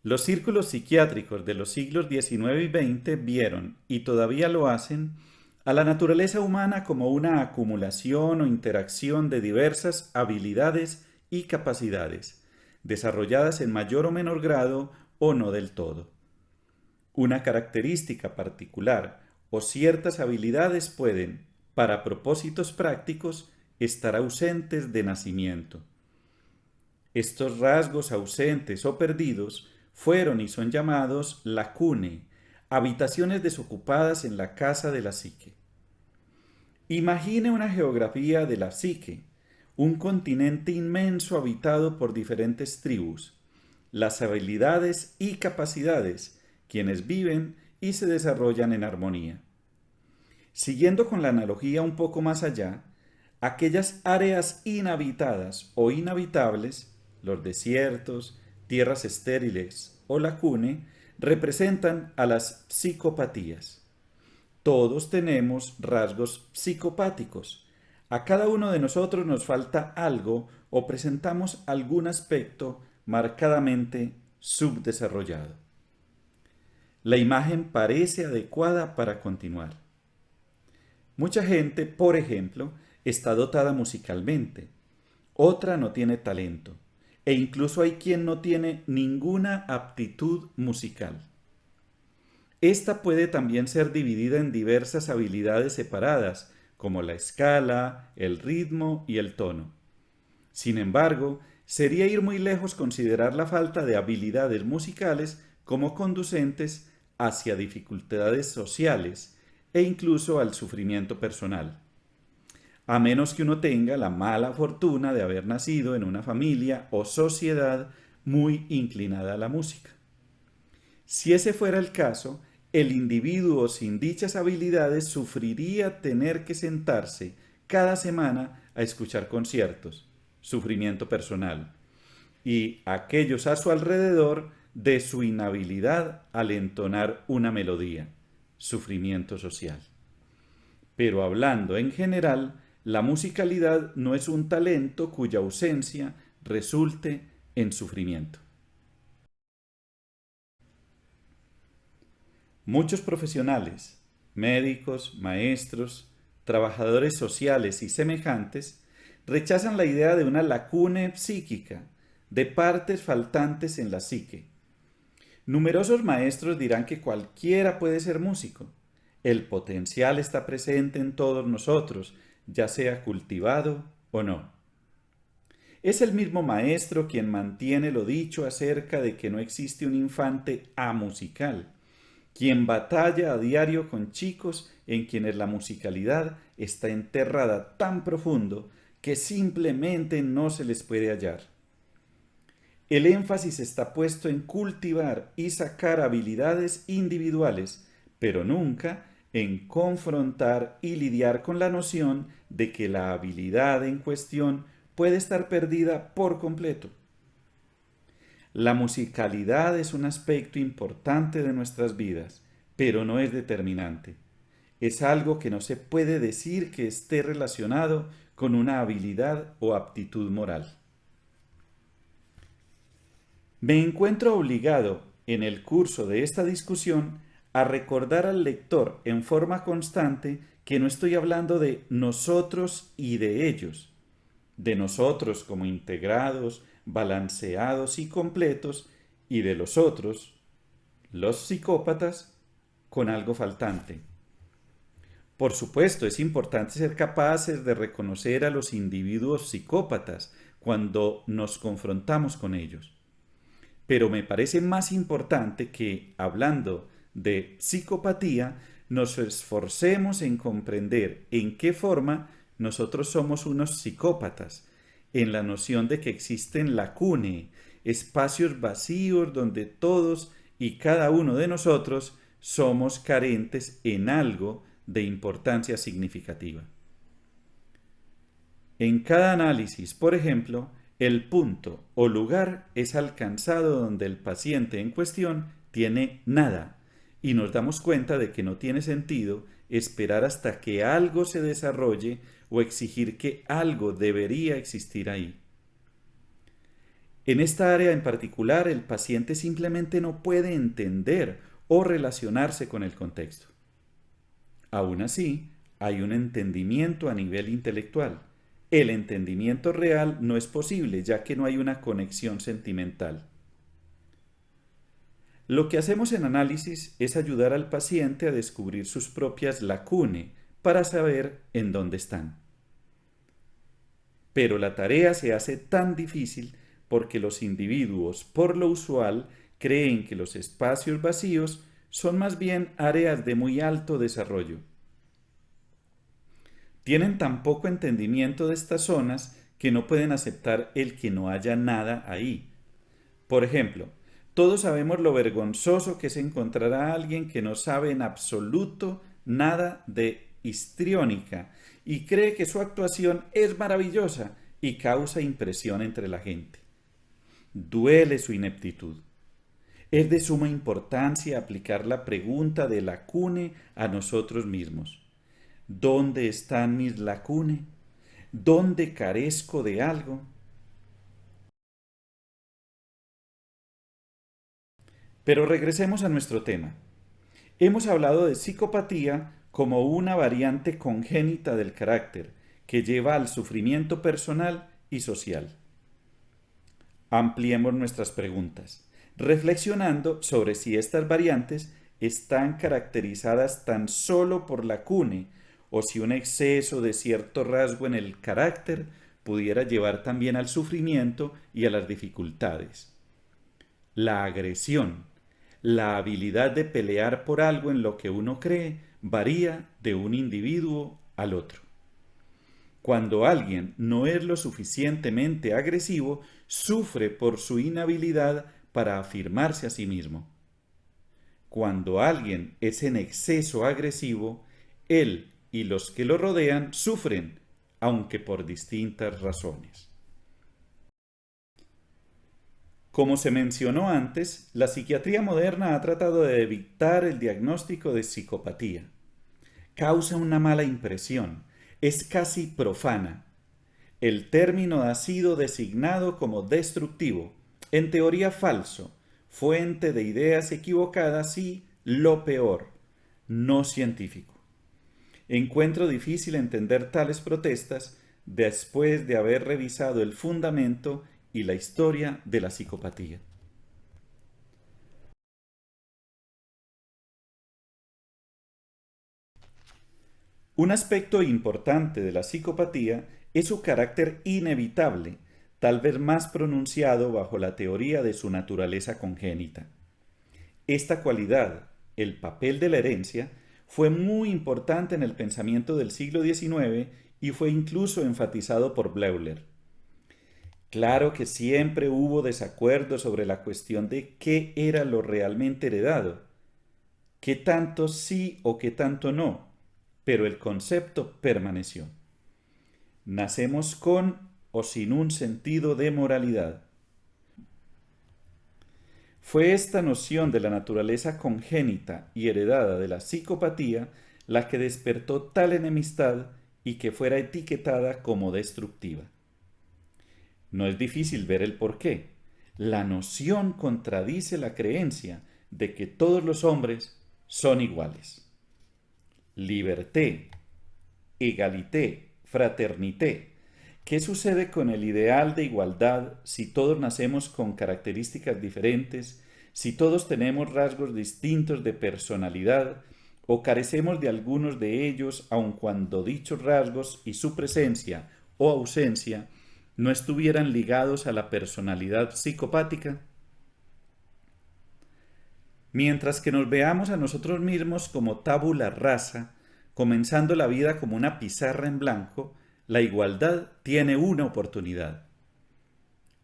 Los círculos psiquiátricos de los siglos XIX y XX vieron, y todavía lo hacen, a la naturaleza humana como una acumulación o interacción de diversas habilidades y capacidades, desarrolladas en mayor o menor grado o no del todo. Una característica particular o ciertas habilidades pueden, para propósitos prácticos, estar ausentes de nacimiento. Estos rasgos ausentes o perdidos fueron y son llamados lacune, habitaciones desocupadas en la casa de la psique. Imagine una geografía de la psique, un continente inmenso habitado por diferentes tribus, las habilidades y capacidades, quienes viven y se desarrollan en armonía. Siguiendo con la analogía un poco más allá, aquellas áreas inhabitadas o inhabitables, los desiertos, tierras estériles o lacune, representan a las psicopatías. Todos tenemos rasgos psicopáticos. A cada uno de nosotros nos falta algo o presentamos algún aspecto marcadamente subdesarrollado. La imagen parece adecuada para continuar. Mucha gente, por ejemplo, está dotada musicalmente, otra no tiene talento, e incluso hay quien no tiene ninguna aptitud musical. Esta puede también ser dividida en diversas habilidades separadas, como la escala, el ritmo y el tono. Sin embargo, sería ir muy lejos considerar la falta de habilidades musicales como conducentes hacia dificultades sociales e incluso al sufrimiento personal, a menos que uno tenga la mala fortuna de haber nacido en una familia o sociedad muy inclinada a la música. Si ese fuera el caso, el individuo sin dichas habilidades sufriría tener que sentarse cada semana a escuchar conciertos, sufrimiento personal, y aquellos a su alrededor de su inhabilidad al entonar una melodía, sufrimiento social. Pero hablando en general, la musicalidad no es un talento cuya ausencia resulte en sufrimiento. Muchos profesionales, médicos, maestros, trabajadores sociales y semejantes, rechazan la idea de una lacune psíquica, de partes faltantes en la psique. Numerosos maestros dirán que cualquiera puede ser músico. El potencial está presente en todos nosotros, ya sea cultivado o no. Es el mismo maestro quien mantiene lo dicho acerca de que no existe un infante amusical, quien batalla a diario con chicos en quienes la musicalidad está enterrada tan profundo que simplemente no se les puede hallar. El énfasis está puesto en cultivar y sacar habilidades individuales, pero nunca en confrontar y lidiar con la noción de que la habilidad en cuestión puede estar perdida por completo. La musicalidad es un aspecto importante de nuestras vidas, pero no es determinante. Es algo que no se puede decir que esté relacionado con una habilidad o aptitud moral. Me encuentro obligado, en el curso de esta discusión, a recordar al lector en forma constante que no estoy hablando de nosotros y de ellos, de nosotros como integrados, balanceados y completos, y de los otros, los psicópatas, con algo faltante. Por supuesto, es importante ser capaces de reconocer a los individuos psicópatas cuando nos confrontamos con ellos. Pero me parece más importante que, hablando de psicopatía, nos esforcemos en comprender en qué forma nosotros somos unos psicópatas, en la noción de que existen lacunae, espacios vacíos donde todos y cada uno de nosotros somos carentes en algo de importancia significativa. En cada análisis, por ejemplo, el punto o lugar es alcanzado donde el paciente en cuestión tiene nada y nos damos cuenta de que no tiene sentido esperar hasta que algo se desarrolle o exigir que algo debería existir ahí. En esta área en particular, el paciente simplemente no puede entender o relacionarse con el contexto. Aún así, hay un entendimiento a nivel intelectual. El entendimiento real no es posible, ya que no hay una conexión sentimental. Lo que hacemos en análisis es ayudar al paciente a descubrir sus propias lacunas para saber en dónde están. Pero la tarea se hace tan difícil porque los individuos, por lo usual, creen que los espacios vacíos son más bien áreas de muy alto desarrollo. Tienen tan poco entendimiento de estas zonas que no pueden aceptar el que no haya nada ahí. Por ejemplo, todos sabemos lo vergonzoso que es encontrar a alguien que no sabe en absoluto nada de histriónica y cree que su actuación es maravillosa y causa impresión entre la gente. Duele su ineptitud. Es de suma importancia aplicar la pregunta de lacune a nosotros mismos. ¿Dónde están mis lacunes? ¿Dónde carezco de algo? Pero regresemos a nuestro tema. Hemos hablado de psicopatía como una variante congénita del carácter que lleva al sufrimiento personal y social. Ampliemos nuestras preguntas, reflexionando sobre si estas variantes están caracterizadas tan solo por la cune o si un exceso de cierto rasgo en el carácter pudiera llevar también al sufrimiento y a las dificultades. La agresión, la habilidad de pelear por algo en lo que uno cree, varía de un individuo al otro. Cuando alguien no es lo suficientemente agresivo, sufre por su inhabilidad para afirmarse a sí mismo. Cuando alguien es en exceso agresivo, él y los que lo rodean sufren, aunque por distintas razones. Como se mencionó antes, la psiquiatría moderna ha tratado de evitar el diagnóstico de psicopatía. Causa una mala impresión, es casi profana. El término ha sido designado como destructivo, en teoría falso, fuente de ideas equivocadas y, lo peor, no científico. Encuentro difícil entender tales protestas después de haber revisado el fundamento y la historia de la psicopatía. Un aspecto importante de la psicopatía es su carácter inevitable, tal vez más pronunciado bajo la teoría de su naturaleza congénita. Esta cualidad, el papel de la herencia, fue muy importante en el pensamiento del siglo XIX y fue incluso enfatizado por Bleuler. Claro que siempre hubo desacuerdo sobre la cuestión de qué era lo realmente heredado, qué tanto sí o qué tanto no, pero el concepto permaneció. Nacemos con o sin un sentido de moralidad. Fue esta noción de la naturaleza congénita y heredada de la psicopatía la que despertó tal enemistad y que fuera etiquetada como destructiva. No es difícil ver el porqué. La noción contradice la creencia de que todos los hombres son iguales. Liberté, égalité, fraternité. ¿Qué sucede con el ideal de igualdad si todos nacemos con características diferentes, si todos tenemos rasgos distintos de personalidad o carecemos de algunos de ellos aun cuando dichos rasgos y su presencia o ausencia no estuvieran ligados a la personalidad psicopática? Mientras que nos veamos a nosotros mismos como tabula rasa, comenzando la vida como una pizarra en blanco, la igualdad tiene una oportunidad.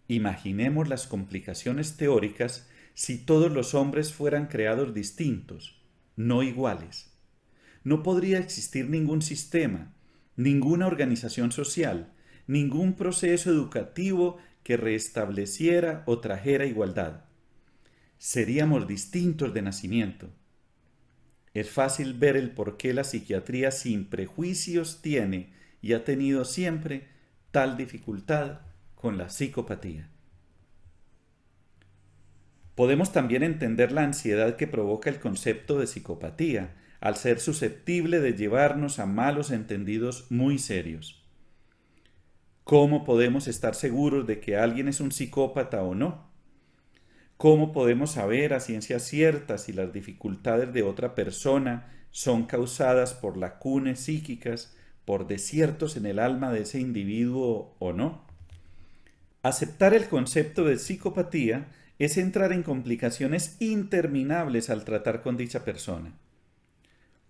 Imaginemos las complicaciones teóricas si todos los hombres fueran creados distintos, no iguales. No podría existir ningún sistema, ninguna organización social, ningún proceso educativo que restableciera o trajera igualdad. Seríamos distintos de nacimiento. Es fácil ver el por qué la psiquiatría sin prejuicios tiene y ha tenido siempre tal dificultad con la psicopatía. Podemos también entender la ansiedad que provoca el concepto de psicopatía, al ser susceptible de llevarnos a malos entendidos muy serios. ¿Cómo podemos estar seguros de que alguien es un psicópata o no? ¿Cómo podemos saber a ciencia cierta si las dificultades de otra persona son causadas por lacunas psíquicas, por desiertos en el alma de ese individuo o no? Aceptar el concepto de psicopatía es entrar en complicaciones interminables al tratar con dicha persona.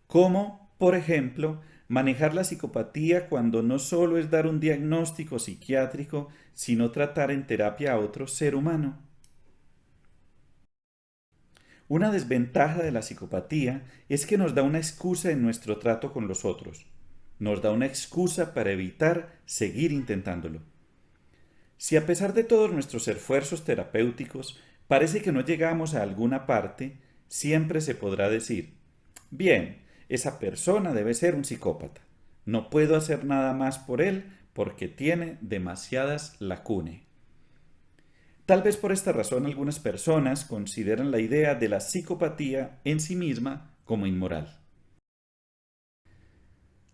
¿Cómo, por ejemplo, manejar la psicopatía cuando no solo es dar un diagnóstico psiquiátrico, sino tratar en terapia a otro ser humano? Una desventaja de la psicopatía es que nos da una excusa en nuestro trato con los otros. Nos da una excusa para evitar seguir intentándolo. Si a pesar de todos nuestros esfuerzos terapéuticos parece que no llegamos a alguna parte, siempre se podrá decir, bien, esa persona debe ser un psicópata. No puedo hacer nada más por él porque tiene demasiadas lacunas. Tal vez por esta razón algunas personas consideran la idea de la psicopatía en sí misma como inmoral.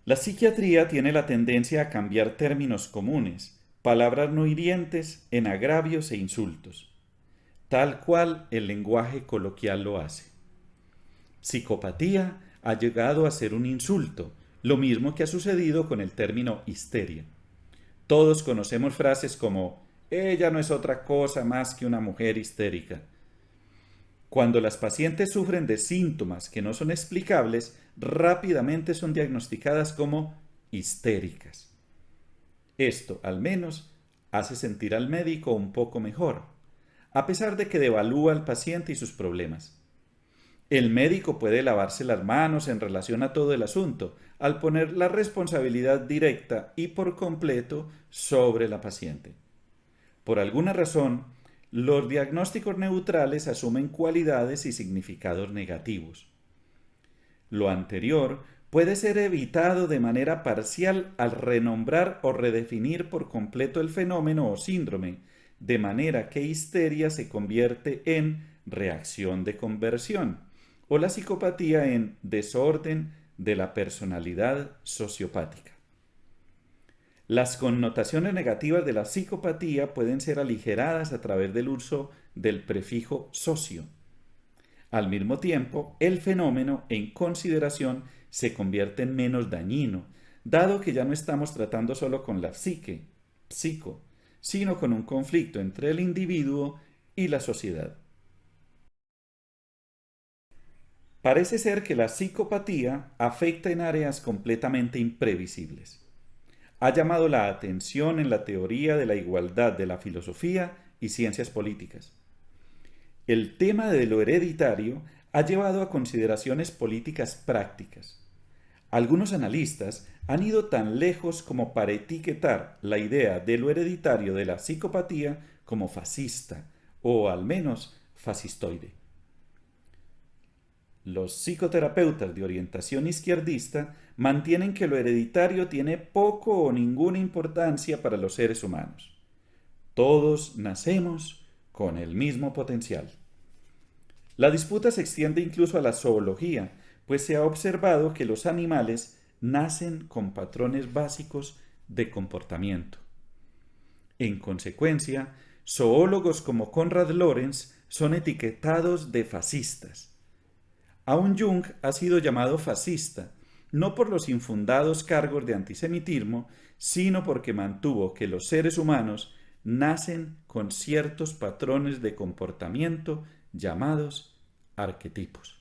La psiquiatría tiene la tendencia a cambiar términos comunes, palabras no hirientes, en agravios e insultos, tal cual el lenguaje coloquial lo hace. Psicopatía ha llegado a ser un insulto, lo mismo que ha sucedido con el término histeria. Todos conocemos frases como ella no es otra cosa más que una mujer histérica. Cuando las pacientes sufren de síntomas que no son explicables, rápidamente son diagnosticadas como histéricas. Esto, al menos, hace sentir al médico un poco mejor, a pesar de que devalúa al paciente y sus problemas. El médico puede lavarse las manos en relación a todo el asunto, al poner la responsabilidad directa y por completo sobre la paciente. Por alguna razón, los diagnósticos neutrales asumen cualidades y significados negativos. Lo anterior puede ser evitado de manera parcial al renombrar o redefinir por completo el fenómeno o síndrome, de manera que histeria se convierte en reacción de conversión, o la psicopatía en desorden de la personalidad sociopática. Las connotaciones negativas de la psicopatía pueden ser aligeradas a través del uso del prefijo socio. Al mismo tiempo, el fenómeno en consideración se convierte en menos dañino, dado que ya no estamos tratando solo con la psique, psico, sino con un conflicto entre el individuo y la sociedad. Parece ser que la psicopatía afecta en áreas completamente imprevisibles. Ha llamado la atención en la teoría de la igualdad de la filosofía y ciencias políticas. El tema de lo hereditario ha llevado a consideraciones políticas prácticas. Algunos analistas han ido tan lejos como para etiquetar la idea de lo hereditario de la psicopatía como fascista o al menos fascistoide. Los psicoterapeutas de orientación izquierdista mantienen que lo hereditario tiene poco o ninguna importancia para los seres humanos. Todos nacemos con el mismo potencial. La disputa se extiende incluso a la zoología, pues se ha observado que los animales nacen con patrones básicos de comportamiento. En consecuencia, zoólogos como Konrad Lorenz son etiquetados de fascistas. Aún Jung ha sido llamado fascista, no por los infundados cargos de antisemitismo, sino porque mantuvo que los seres humanos nacen con ciertos patrones de comportamiento llamados arquetipos.